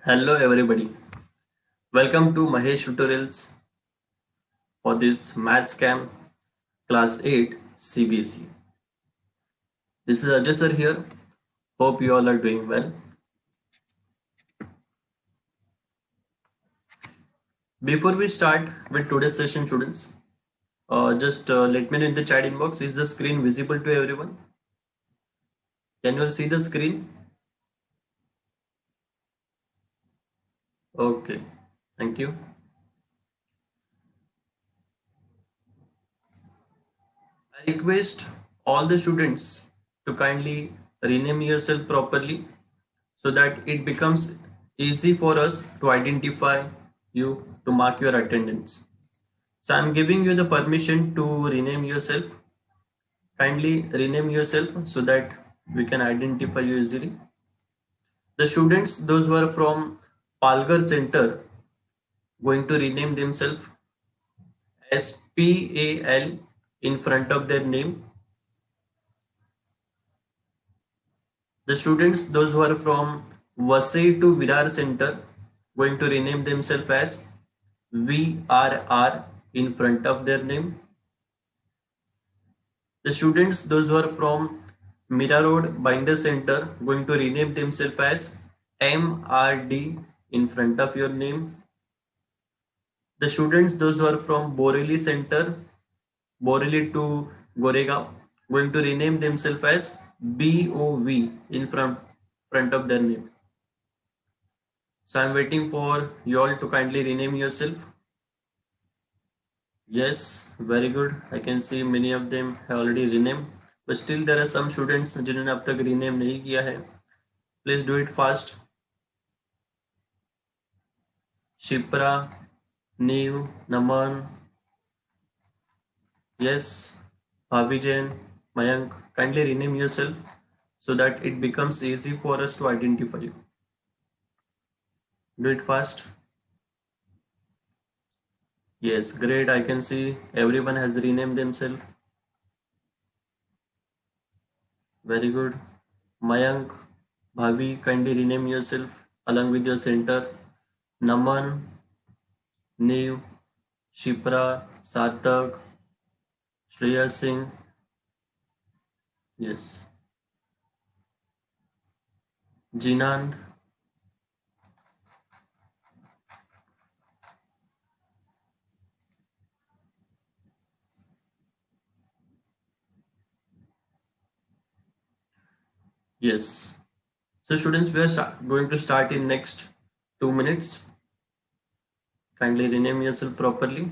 Hello everybody. Welcome to Mahesh Tutorials for this Maths Camp Class 8 CBSE. This is Ajay sir here. Hope you all are doing well. Before we start with today's session, students, just let me know in the chat inbox, is the screen visible to everyone? Can you all see the screen? Okay, thank you. I request all the students to kindly rename yourself properly so that it becomes easy for us to identify you, to mark your attendance. So I'm giving you the permission to rename yourself. Kindly rename yourself so that we can identify you easily. The students, those who are from Palghar Center, going to rename themselves as PAL in front of their name. The students, those who are from Vasai to Virar Center, going to rename themselves as VRR in front of their name. The students, those who are from Mira Road Binder Center, going to rename themselves as MRD in front of your name. The students, those who are from Boreli Center, Boreli to Goregaon, going to rename themselves as BOV in front of their name. So I'm waiting for you all to kindly rename yourself. Yes, very good. I can see many of them have already renamed, but still there are some students जिन्होंने अब तक rename नहीं किया है. Please do it fast. Shipra, Neev, Naman, yes, Bhavijan, Mayank. Kindly rename yourself so that it becomes easy for us to identify you. Do it fast. Yes, great. I can see everyone has renamed themselves. Very good. Mayank, Bhavi, kindly rename yourself along with your center. Naman, Neev, Shipra, Sarthak, Shreya Singh. Yes. Jinand. Yes. So students, we are going to start in next 2 minutes. Kindly rename yourself properly.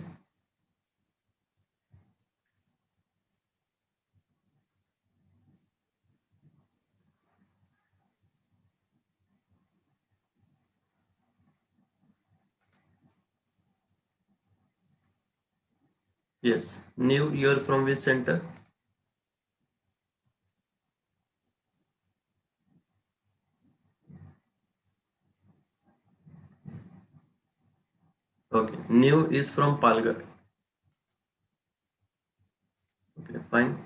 Yes. New year from which center? Okay. New is from Palghar. Okay, fine.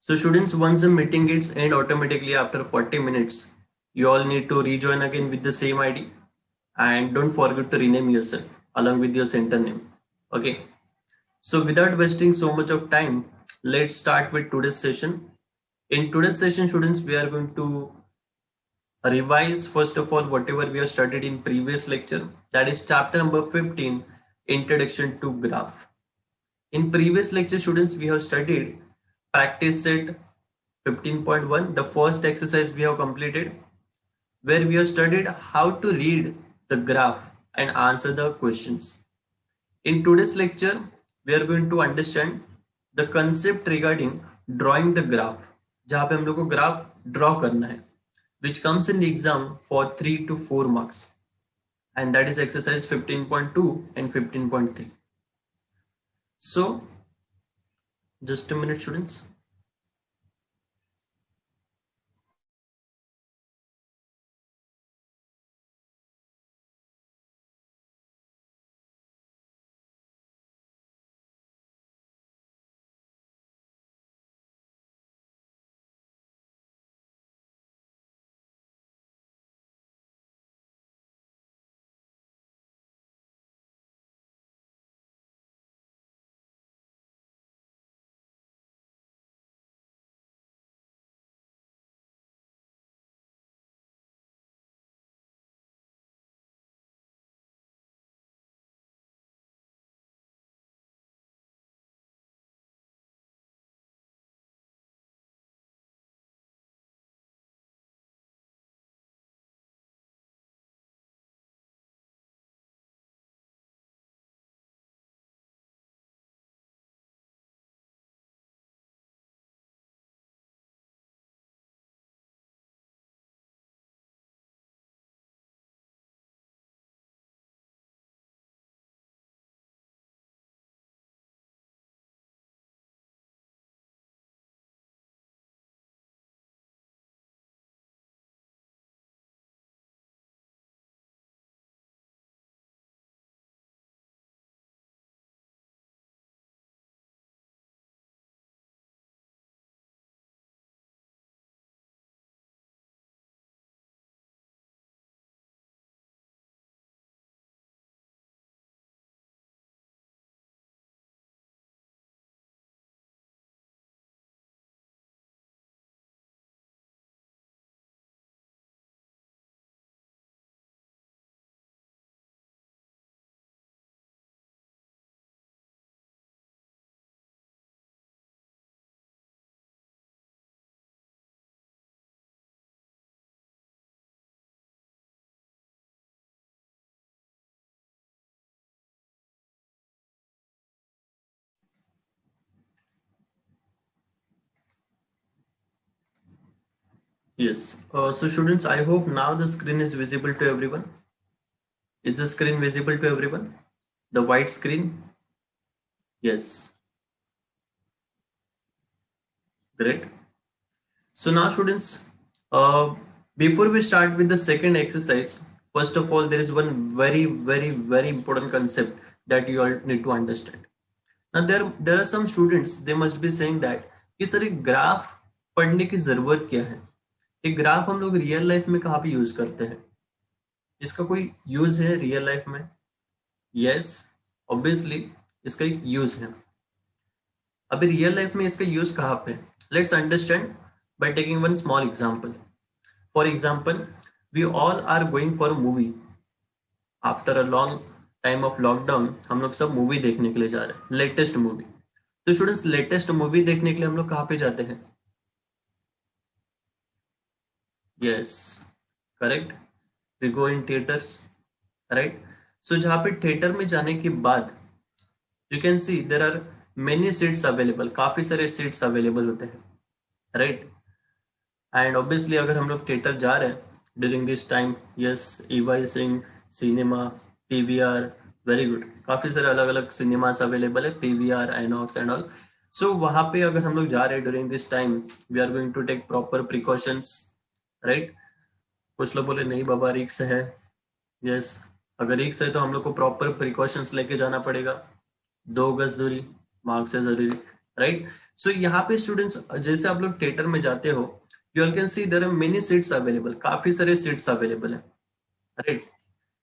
So students, once the meeting gets end automatically after 40 minutes, you all need to rejoin again with the same ID and don't forget to rename yourself along with your center name. Okay. So without wasting so much of time, let's start with today's session. In today's session, students, we are going to revise first of all whatever we have studied in previous lecture. That is chapter number 15, Introduction to Graph. In previous lecture, students, we have studied practice set 15.1, the first exercise we have completed, where we have studied how to read the graph and answer the questions. In today's lecture, we are going to understand the concept regarding drawing the graph, जहाँ पे हम लोग को graph draw करना है, which comes in the exam for 3 to 4 marks, and that is exercise 15.2 and 15.3. So just a minute, students. Yes. So students, I hope now the screen is visible to everyone. Is the screen visible to everyone? The white screen? Yes. Great. So now students, uh, before we start with the second exercise, first of all, there is one very important concept that you all need to understand. Now there are some students, they must be saying that कि sir एक graph पढ़ने की जरूरत क्या है? एक graph हम लोग रियल लाइफ में कहाँ पे यूज करते हैं? इसका कोई यूज है रियल लाइफ में? यस, ऑब्वियसली इसका एक यूज है. अभी रियल लाइफ में इसका यूज कहाँ पे? Let's understand by taking one small example. For example, we all are going for a movie. After a long time of lockdown हम लोग सब मूवी देखने के लिए जा रहे हैं, लेटेस्ट मूवी. तो स्टूडेंट्स, लेटेस्ट मूवी देखने के लिए हम लोग कहाँ पे जाते हैं? Yes, correct, we go in theatres, right. So जहाँ पे थिएटर में जाने के बाद you can see there are many seats available, काफी सारे सीट्स अवेलेबल होते हैं, राइट. एंड ऑब्वियसली अगर हम लोग थिएटर जा रहे हैं ड्यूरिंग दिस टाइम, यस, ईवाई सिंह सिनेमा, पीवीआर, वेरी गुड, काफी सारे अलग अलग सिनेमास अवेलेबल है, PVR, INOX and all. So वहां पे अगर हम लोग जा रहे हैं during this time, we are going to take proper precautions, right. कुछ लोग बोले नहीं बाबा रिक्स है. यस, अगर रिक्स है तो हम लोग को प्रॉपर प्रिकॉशंस लेके जाना पड़ेगा. 2 गज दूरी, मास्क है जरूरी, राइट. सो यहाँ पे स्टूडेंट्स, जैसे आप लोग थिएटर में जाते हो, you all can see there are many seats available, काफी सारे seats available हैं, right.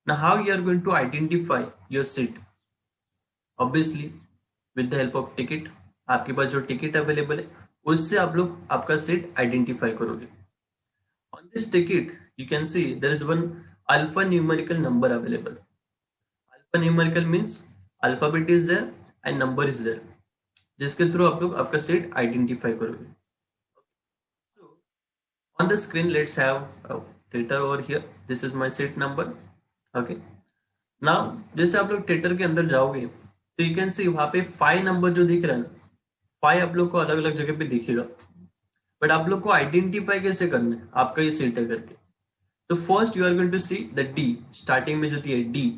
Now how you are going to identify your seat? Obviously with the help of ticket. आपके पास जो टिकट अवेलेबल है उससे आप लोग आपका सीट आइडेंटिफाई करोगे. On this ticket you can see there is one alphanumerical number available. Alphanumerical means alphabet is there and number is there, जिसके through आप लोग आपका सीट आइडेंटिफाई करोगे. On the screen, let's have a theater over here. This is my seat number. Okay. Now, जैसे आप लोग theatre के अंदर जाओगे तो यू कैन सी वहां पे 5 नंबर जो दिख रहा है ना, 5 आप लोग को अलग अलग जगह पे दिखेगा, बट आप लोग को आइडेंटिफाई कैसे करना है आपका ये सीट है करके. तो first you are going to see the D, starting में जो थी डी,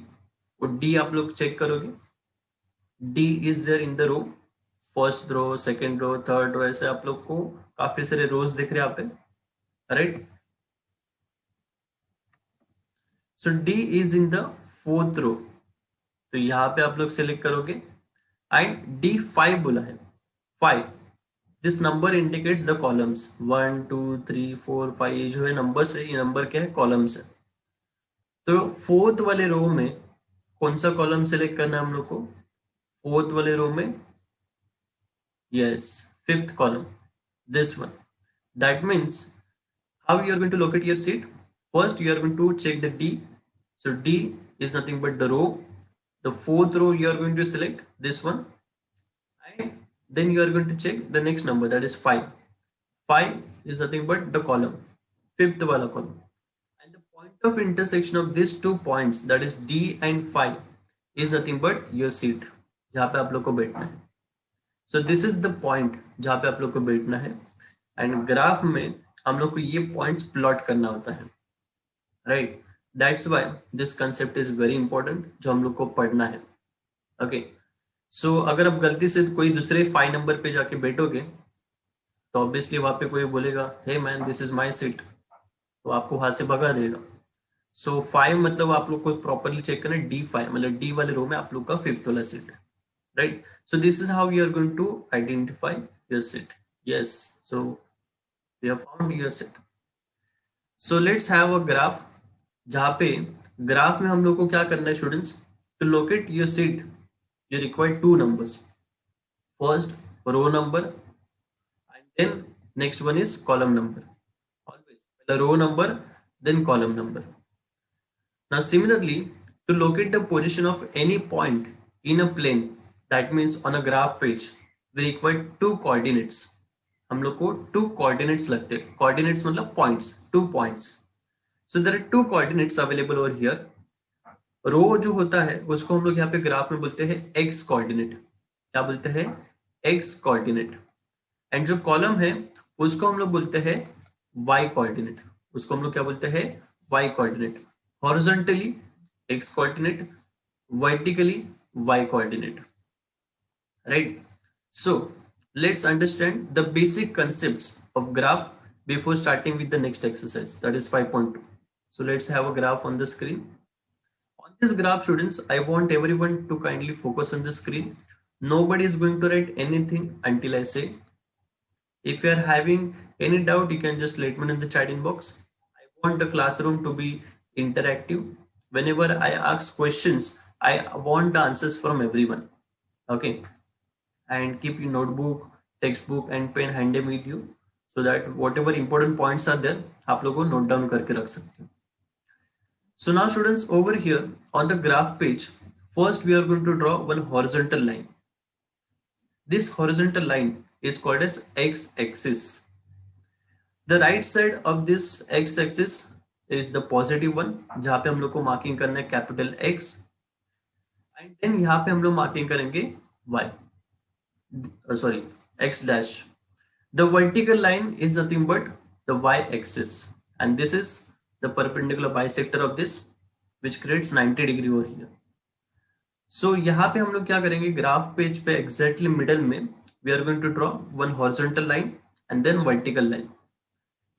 वो डी आप लोग चेक करोगे. D is there in the row, first row, second row, third row, ऐसे आप लोग को काफी सारे रोज दिख रहे हैं यहाँ पे, right. So D is in the 4th रो, तो यहां पे आप लोग सिलेक्ट करोगे. एंड D5 बोला है, 5, this number indicates the columns, 1 2 3 4 5, ये जो है नंबर्स है, ये नंबर क्या है? कॉलम्स है. तो 4th वाले रो में कौन सा कॉलम सिलेक्ट करना है हम लोग को? 4th वाले रो में, yes, 5th column, this one. That means how you are going to locate your seat? First you are going to check the D. So D is nothing but the row. The 4th row you are going to select this one, and then you are going to check the next number, that is 5. 5 is nothing but the column, 5th wala column, and the point of intersection of these 2 points, that is D and 5, is nothing but your seat, जहाँ पे आप लोग को बैठना है. So this is the point जहाँ पे आप लोग को बैठना है. एंड ग्राफ में हम लोग को ये पॉइंट्स प्लॉट करना होता है, right. That's why this concept is very important, जो हम लोग को पढ़ना है. ओके. सो अगर आप गलती से कोई दूसरे 5 नंबर पे जाके बैठोगे तो ऑब्वियसली वहां पे कोई बोलेगा hey man this is my seat, तो आपको वहां से भगा देगा. सो 5 मतलब आप लोग को प्रॉपरली चेक करना है, D5 मतलब डी वाले रो में आप लोग का 5th वाला सीट है, right. So this is how you are going to identify your seat. Yes, so we have found your set. So let's have a graph, जहाँ पे ग्राफ में हम लोग को क्या करना है students? To locate your seat you require 2 numbers. First row number and then next one is column number. Always the row number then column number. Now similarly, to locate the position of any point in a plane, that means on a graph page, we require 2 coordinates. हम लोग को 2 coordinates लगते हैं. Coordinates मतलब points, 2 points. So there are 2 coordinates available over here. Row जो होता है उसको हम लोग यहाँ पे ग्राफ में बोलते हैं एक्स कोऑर्डिनेट. क्या बोलते हैं? X coordinate. एंड जो कॉलम है उसको हम लोग बोलते हैं y कोऑर्डिनेट, उसको हम लोग क्या बोलते हैं, y coordinate. Horizontally x coordinate, vertically y coordinate, right? So let's understand the basic concepts of graph before starting with the next exercise, that is 5.2. So let's have a graph on the screen. On this graph, students, I want everyone to kindly focus on the screen. Nobody is going to write anything until I say. If you are having any doubt, you can just let me know in the chat inbox. I want the classroom to be interactive. Whenever I ask questions, I want the answers from everyone. Okay, and keep your notebook, textbook and pen handy with you, so that whatever important points are there, आप लोगों को note down करके रख सकते हो. So now students, over here on the graph page, first we are going to draw one horizontal line. This horizontal line is called as x-axis. The right side of this x-axis is the positive one, जहाँ पे हम लोग को marking करना है capital X, and then यहाँ पे हम लोग मार्किंग करेंगे y, sorry, x dash. The vertical line is nothing but the y-axis, and this is the perpendicular bisector of this, which creates 90 degree over here. So यहाँ पे हम लोग क्या करेंगे, ग्राफ पेज पे एग्जैक्टली मिडल में we are going to draw one horizontal line and then vertical line.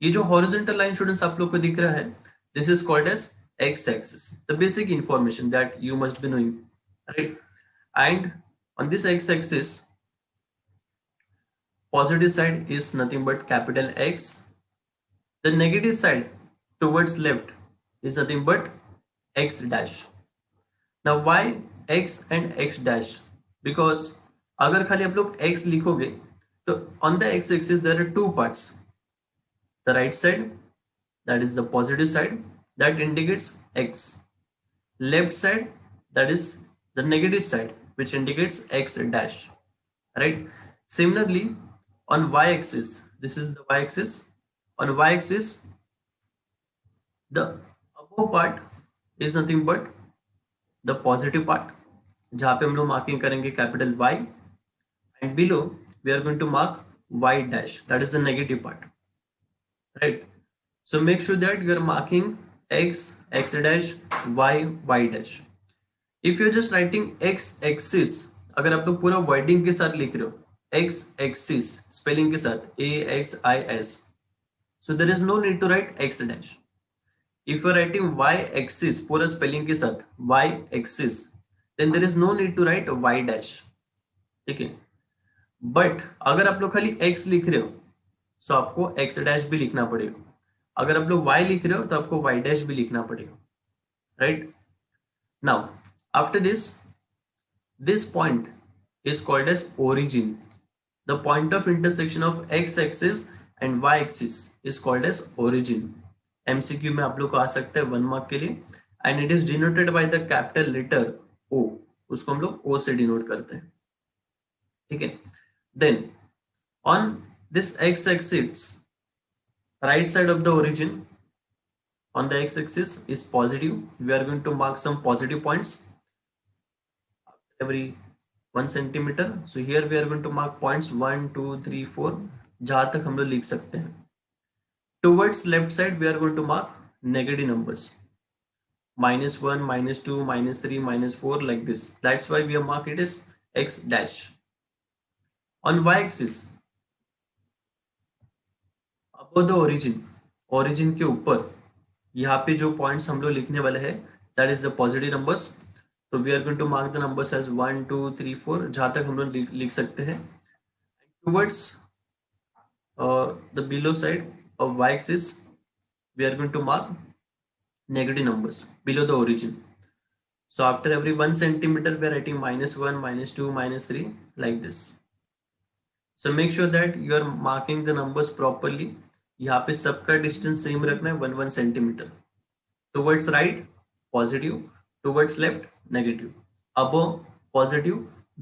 ये जो horizontal line students आप लोग को दिख रहा है, this is called as x-axis. The basic information that you must be knowing, right? And on this x-axis, positive side is nothing but capital X. The negative side towards left is nothing but x dash. Now why x and x dash? Because अगर खाली आप लोग x लिखोगे तो on the x axis there are two parts. The right side, that is the positive side, that indicates x. Left side, that is the negative side, which indicates x dash, right? Similarly on y axis, this is the y axis. On y axis, the above part is nothing but the positive part, जहाँ पे हम लोग marking करेंगे capital y, and below we are going to mark y dash, that is the negative part, right? So make sure that you are marking x, x dash, y, y dash. If you are just writing x axis, अगर आप लोग पूरा wording के साथ लिख रहे हो x axis spelling के साथ AXIS, so there is no need to write x dash. If you are writing y axis पूरा स्पेलिंग के साथ y axis, then there is no need to write y dash, ठीक है? But अगर आप लोग खाली x लिख रहे हो, so आपको x dash भी लिखना पड़ेगा. अगर आप लोग y लिख रहे हो तो आपको y dash भी लिखना पड़ेगा, right? Now after this point is called as origin. The point of intersection of x axis and y axis is called as origin. MCQ में आप लोग को आ सकता है 1 मार्क के लिए, and it is denoted by the capital letter O. उसको हम लोग O से डिनोट करते हैं, ठीक है? Then on this x axis, right side of the origin, on the x axis is positive. We are going to mark some positive points every 1 centimeter. So here we are going to mark points 1, 2, 3, 4, जहां तक हम लोग लिख सकते हैं. Towards left side we are going to mark negative numbers, -1, -2, -3, -4, like this. That's why we have marked it as x dash. On y axis, above the origin के ऊपर यहाँ पे जो पॉइंट्स हम लोग लिखने वाले हैं, that is the positive numbers. So we are going to mark the numbers as 1, 2, 3, 4, जहां तक हम लोग लिख सकते हैं. Towards the below side of y axis, we are going to mark negative numbers below the origin. So after every 1 centimeter, we are writing -1, -2, -3, like this. So make sure that you are marking the numbers properly. यहाँ पे सबका distance same रखना है 1 centimeter. Towards right, positive. Towards left, negative. Above, positive.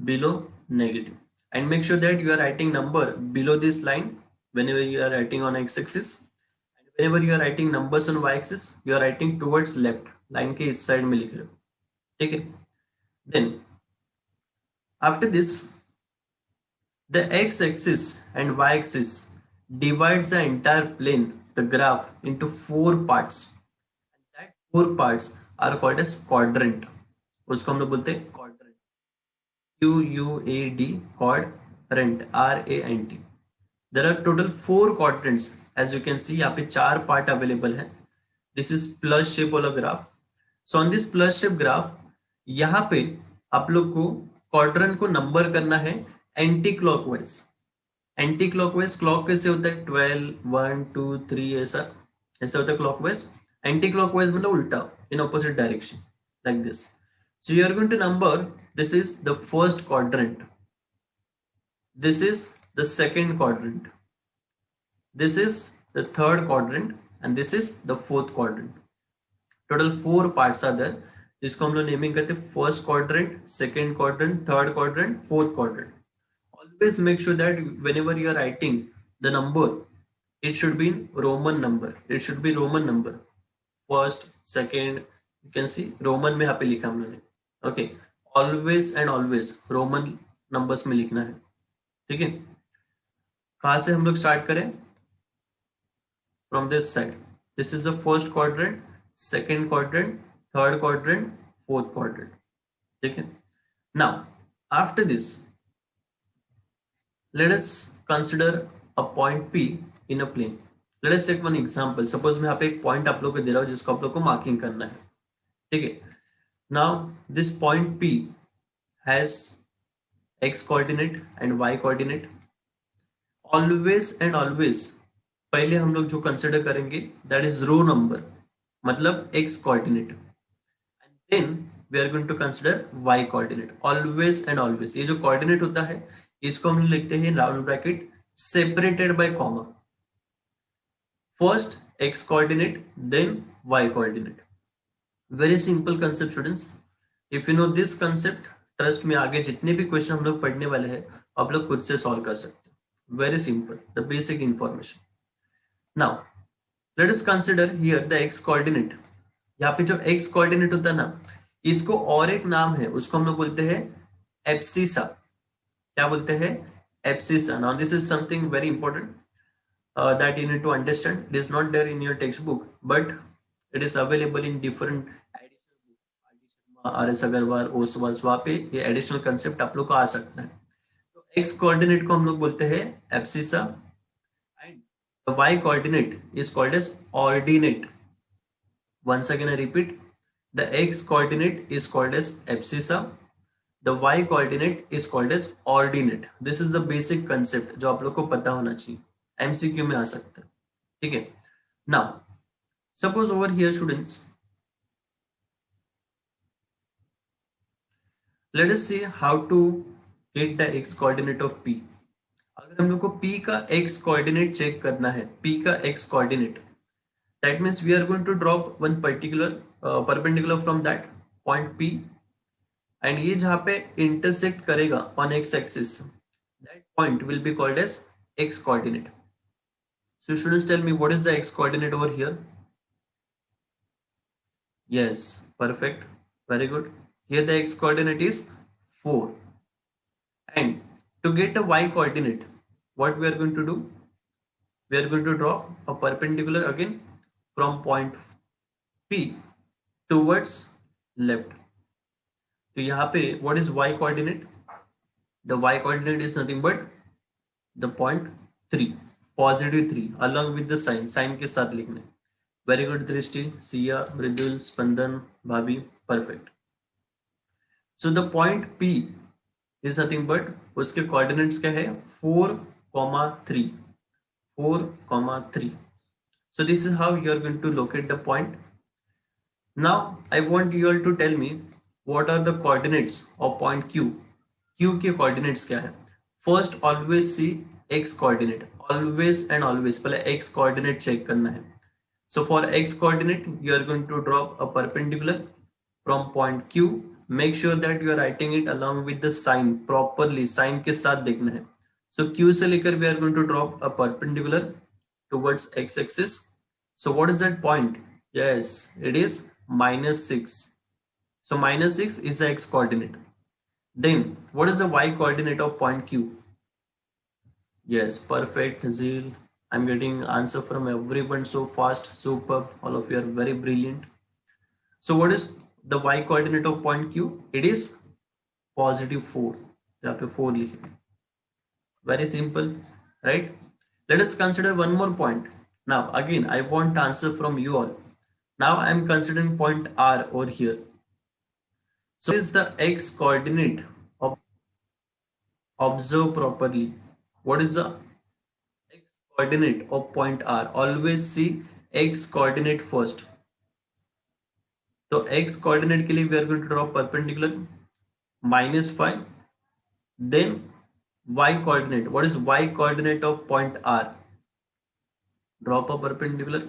Below, negative. And make sure that you are writing number below this line whenever you are writing on x-axis. And whenever you are writing numbers on y-axis, you are writing towards left. Line के इस side में लिख रहे हो, ठीक है? Then after this, the x-axis and y-axis divides the entire plane the graph into 4 parts. That 4 parts are called as quadrant. उसको हम लोग बोलते हैं quadrant. QUAD quadrant RANT. There are total 4 quadrants. As you can see, यहाँ पे 4 part available है. This is plus shape वाला graph. So on this plus shape graph, यहाँ पे आप लोग को quadrant को number करना है anti clockwise. Anti clockwise clock कैसे होता है 12 1 2 3 ऐसा होता है क्लॉकवाइज. एंटी क्लॉकवाइज मतलब उल्टा, in opposite direction, like this. So you are going to number. This is the first quadrant, this is the second quadrant, this is the third quadrant, and this is the fourth quadrant. Total 4 parts are there, जिसको हम लोग naming करते हैं first quadrant, second quadrant, third quadrant, fourth quadrant. Always make sure that whenever you are writing the number, it should be in Roman number. It should be Roman number. First, second, you can see Roman में यहाँ पे लिखा हमने. Okay, always and always Roman numbers में लिखना है. ठीक है. कहाँ से हम लोग स्टार्ट करें? From this side. This is the first quadrant, second quadrant, third quadrant, fourth quadrant. ठीक है. Now after this let us consider a point P in a plane. Let us take one example. Suppose मैं यहाँ पे एक point आप लोग को दे रहा हूँ जिसको आप लोग को मार्किंग करना है. ठीक है. Now this point P has x coordinate and y coordinate. Always and always पहले हम लोग जो कंसिडर करेंगे दैट इज रो नंबर, मतलब x coordinate, and then we are going to consider y coordinate. Always and always ये जो coordinate होता है इसको हम लिखते हैं round bracket separated by comma. First x coordinate, then y coordinate. Very simple concept students. If you know this concept, trust में आगे जितने भी क्वेश्चन हम लोग पढ़ने वाले हैं आप लोग खुद से सॉल्व कर सकते हैं. Very simple, the basic information. Now let us consider here the x coordinate. यहाँ पे जो x कोऑर्डिनेट होता है ना, इसको और एक नाम है, उसको हम लोग बोलते हैं एब्सिसा. क्या बोलते हैं? Abscissa. Now this is something very important that you need to understand. It is not there in your text book but it is available in different RS Agarwal, Oswaal, वहां पे ये एडिशनल कंसेप्ट आप लोग को आ सकता है. तो x कोऑर्डिनेट को हम लोग बोलते हैं abscissa and the y coordinate is called as ordinate. Once again I repeat, the x coordinate is called as abscissa, the y coordinate is called as ordinate. This is the basic concept जो आप लोग को पता होना चाहिए, MCQ में आ सकता है. ठीक है. Now suppose over here students, let us see how to get the x coordinate of P. अगर हम लोग को P का x coordinate चेक करना है, P का x coordinate, that means we are going to drop one particular perpendicular from that point P, and ये जहाँ पे intersect करेगा on x axis, that point will be called as x coordinate. So students, tell me what is the x coordinate over here? Yes, perfect, very good. Here the x coordinate is 4, and to get a y coordinate, what we are going to do? We are going to draw a perpendicular again from point P towards left. तो यहाँ पे what is y coordinate? The y coordinate is nothing but the point 3, positive 3, along with the sign. Sign के साथ लिखना. Very good दृष्टि, सिया, मृदुल, स्पंदन, भाभी, perfect. So the point P is nothing but उसके coordinates क्या है 4,3. 4,3. So this is how you are going to locate the point. Now I want you all to tell me what are the coordinates of point Q. Q के coordinates क्या है? First always see x coordinate. Always and always पहले x coordinate check करना है. So for x coordinate you are going to drop a perpendicular from point Q. Make sure that you are writing it along with the sign properly. Sign के साथ देखना है. So Q से लेकर we are going to drop a perpendicular towards x axis. So what is that point? Yes, it is -6. So -6 is the x coordinate. Then what is the y coordinate of point Q? Yes, perfect, Zil. I'm getting answer from everyone so fast. Superb. All of you are very brilliant. So what is the y coordinate of point Q? It is positive 4. यहाँ पे 4 लिखे. Very simple, right? Let us consider one more point. Now again, I want answer from you all. Now I am considering point R over here. So is the x coordinate of, observe properly. What is the x coordinate of point R? Always see x coordinate first. So x coordinate के लिए we are going to draw perpendicular -5. Then y coordinate. What is y coordinate of point R? Drop a perpendicular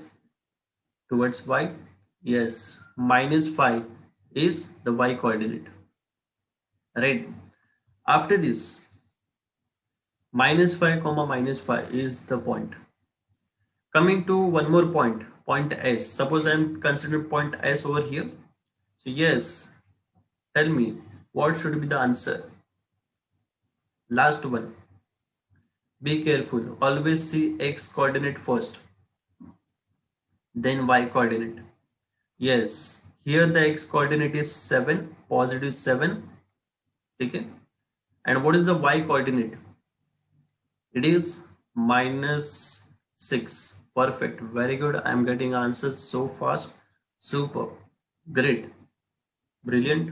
towards y. Yes, -5 is the y coordinate, right? After this, -5 comma -5 is the point. Coming to one more point, point S. Suppose I am considering point S over here. So yes, tell me what should be the answer. Last one. Be careful. Always see x coordinate first, then y coordinate. Yes, here the x coordinate is 7, positive 7. Okay. And what is the y coordinate? It is -6. Perfect. Very good. I am getting answers so fast. Super. Great. Brilliant.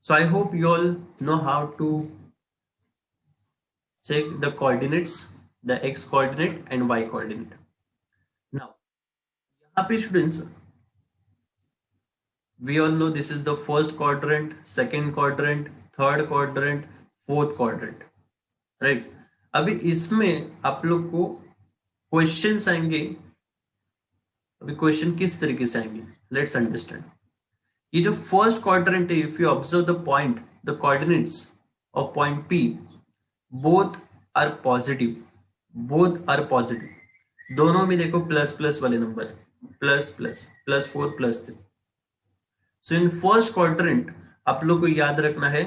So I hope you all know how to check the coordinates, the x coordinate and y coordinate. Now, यहाँ पे students, we all know this is the first quadrant, second quadrant, third quadrant, fourth quadrant, right? अभी इसमें आप लोग को questions आएंगे. अभी question किस तरीके से आएंगे, लेट्स अंडरस्टैंड. ये जो फर्स्ट क्वाड्रेंट है, if you observe the point, the coordinates of point P, both are positive. Both are positive. दोनों में देखो प्लस प्लस वाले number, plus plus, +4 +3. So in first quadrant आप लोग को याद रखना है,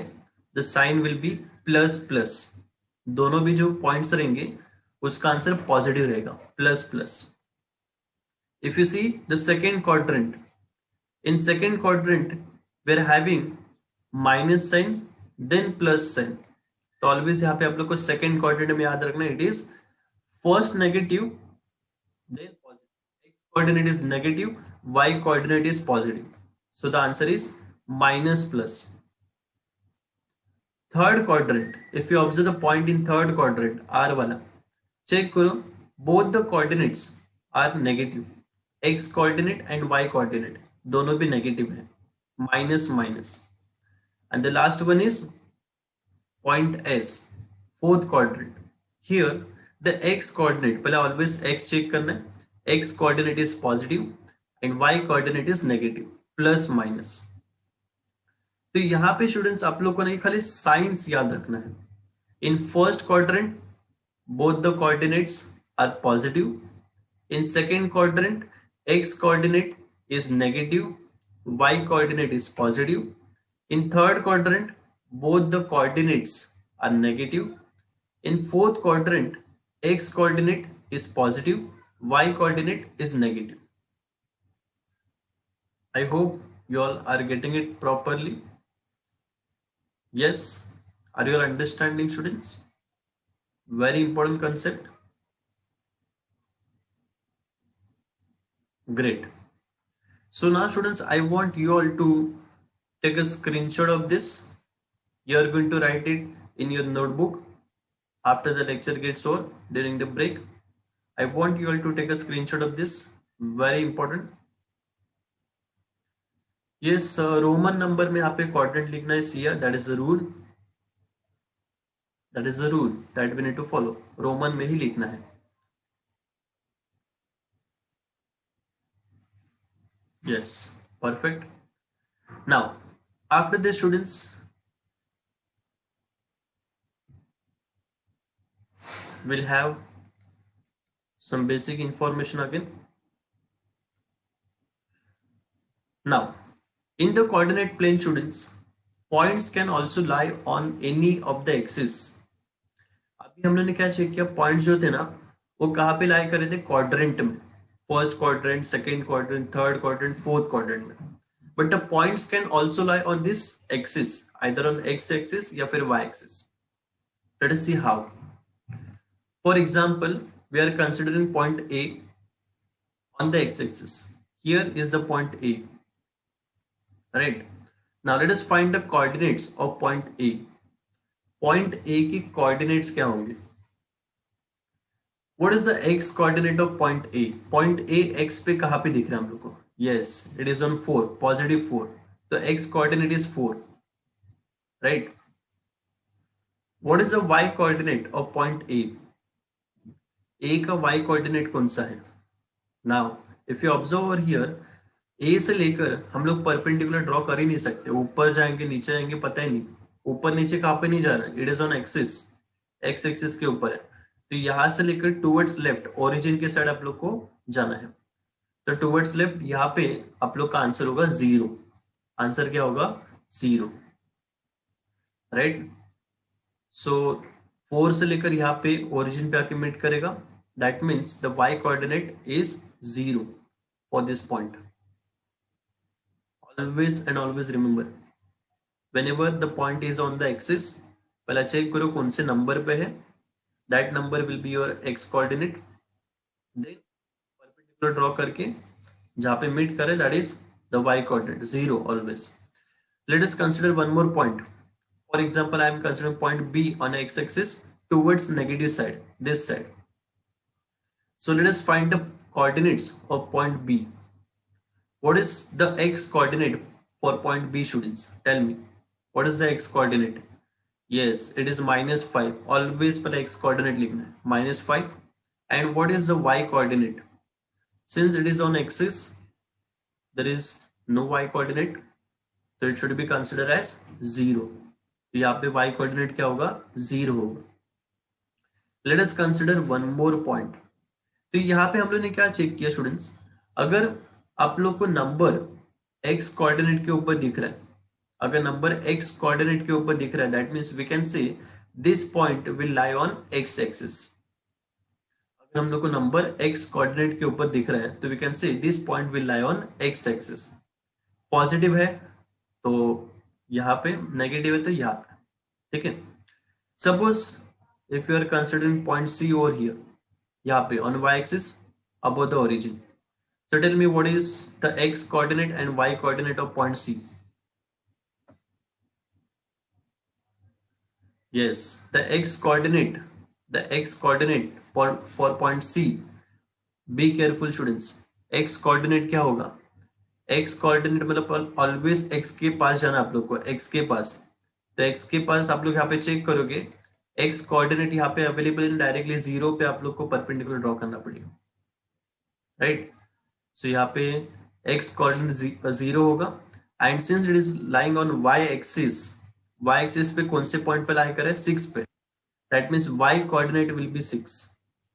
the sign will be plus plus. दोनों भी जो पॉइंट्स रहेंगे उसका आंसर पॉजिटिव रहेगा, plus plus. If you see the second quadrant, in second quadrant we are having minus sign then plus sign. तो ऑलवेज यहाँ पे आप लोग को सेकेंड क्वाड्रेंट में याद रखना, it is first negative then positive. X coordinate is negative, Y coordinate is positive. So the answer is minus plus. Third quadrant, if you observe the point in third quadrant, R वाला, check करो, both the coordinates are negative. X coordinate and Y coordinate दोनों भी negative है, minus minus. And the last one is point S, fourth quadrant. Here the x coordinate, पहले always x check करना है. x coordinate is positive and y coordinate is negative, plus minus. तो यहाँ पे students आप लोग को नहीं, खाली साइंस याद रखना है. In first quadrant both the coordinates are positive. In second quadrant x coordinate is negative, y coordinate is positive. In third quadrant both the coordinates are negative. In fourth quadrant x coordinate is positive, y coordinate is negative. I hope you all are getting it properly. Yes, are you all understanding, students? Very important concept. Great. So now students, I want you all to take a screenshot of this. You are going to write it in your notebook after the lecture gets over, during the break. I want you all to take a screenshot of this. Very important. Yes, Roman number में यहाँ पे quadrant लिखना है CR. That is the rule. That is the rule that we need to follow. Roman में ही लिखना है. Yes, perfect. Now, after this, students, we'll have some basic information again. Now, in the coordinate plane, students, points can also lie on any of the axis. अभी हमने क्या check किया, points जो थे ना वो कहाँ पे लाई कर रहे थे? क्वाड्रेंट में, first quadrant, second quadrant, third quadrant, fourth quadrant में. But the points can also lie on this axis, either on x axis या फिर y axis. Let us see how. For example, we are considering point A on the x-axis. Here is the point A, right? Now let us find the coordinates of point A. Point A की coordinates क्या होंगे? What is the x coordinate of point A? Point A x पे कहाँ पे दिख रहा है हम लोग को? Yes, it is on 4, positive 4. So x coordinate is 4, right? What is the y coordinate of point A? A का y कोऑर्डिनेट कौन सा है? Now if you observe over here, A से लेकर हम लोग परपेंडिकुलर ड्रॉ कर ही नहीं सकते. ऊपर जाएंगे नीचे जाएंगे पता ही नहीं. ऊपर नीचे कहाँ पे नहीं जा रहा है? It is on axis, x axis के ऊपर है. तो यहां से लेकर टूवर्ड्स लेफ्ट, ओरिजिन के साइड आप लोग को जाना है. तो टूवर्ड्स लेफ्ट यहाँ पे आप लोग का आंसर होगा 0. आंसर क्या होगा? 0, राइट? सो 4 से लेकर यहाँ पे ओरिजिन पे आके मीट करेगा. That means the y coordinate is 0 for this point. Always and always remember, whenever the point is on the axis, पहला चेक करो कौन से नंबर पे है. That number will be your x coordinate. Then perpendicular draw करके जहाँ पे meet करे, that is the y coordinate, 0 always. Let us consider one more point. For example, I am considering point B on x axis towards negative side, this side. So let us find the coordinates of point B. What is the x coordinate for point B, students? Tell me. What is the x coordinate? Yes, it is -5. Always पहले x coordinate लिखना है, -5. And what is the y coordinate? Since it is on axis, there is no y coordinate, so it should be considered as 0. तो यहाँ पे y coordinate क्या होगा? 0 होगा. Let us consider one more point. तो यहाँ पे हम लोग ने क्या चेक किया स्टूडेंट्स? अगर आप लोग को नंबर x कोऑर्डिनेट के ऊपर दिख रहा है, अगर नंबर x कोऑर्डिनेट के ऊपर दिख रहा है, that means we can say this point will lie on x axis. अगर हम लोग को नंबर x कोऑर्डिनेट के ऊपर दिख रहा है तो we can say this point will lie on x axis. Positive है तो यहाँ पे, नेगेटिव है तो यहाँ पे, ठीक है? Suppose if you are considering point C over here, यहाँ पे on y axis above the origin. So tell me what is the x coordinate and y coordinate of point C? Yes, the x coordinate for point C. Be careful students. X coordinate क्या होगा? X coordinate मतलब always x के पास जाना आप लोग को, x के पास. तो x के पास आप लोग यहाँ पे चेक करोगे, x कोऑर्डिनेट यहाँ पे अवेलेबल इन डायरेक्टली 0 पे आप लोग को परपेंडिकुलर ड्रॉ करना पड़ेगा, राइट? सो यहाँ पे x कोऑर्डिनेट 0 होगा. And since it is lying on y axis पे कौन से पॉइंट पे लाई करे? 6 पे. That means y coordinate will be 6.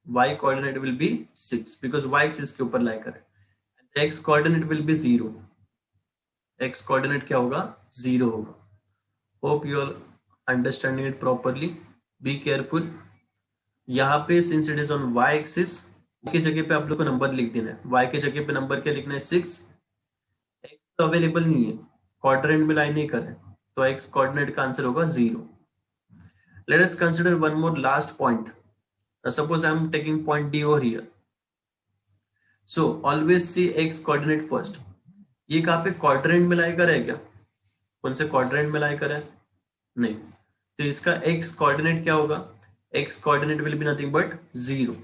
y coordinate will be 6 because y axis के ऊपर लाई करे. And x coordinate will be 0. x coordinate क्या होगा? 0 होगा. Hope you are understanding it properly. Be careful. यहाँ पे since it is on y axis, की जगह पे आप लोग को नंबर लिख देना है. y के जगह पे नंबर क्या लिखना है? 6. x तो अवेलेबल नहीं है, क्वाड्रेंट में लाइन नहीं करे, तो x कोऑर्डिनेट का आंसर होगा 0. Let us consider one more last point. Suppose I am taking point D over here. So always see x coordinate first. ये कहाँ पे? क्वाड्रेंट में लाई कर है क्या? कौन से क्वाड्रेंट में लाई कर है? नहीं. तो इसका x कोऑर्डिनेट क्या होगा? x coordinate will be nothing but 0.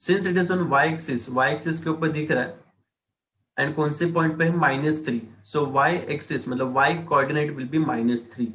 Since it is on y axis के ऊपर दिख रहा है एंड कौन से पॉइंट पे है? -3. सो y एक्सिस मतलब y कोऑर्डिनेट विल बी -3.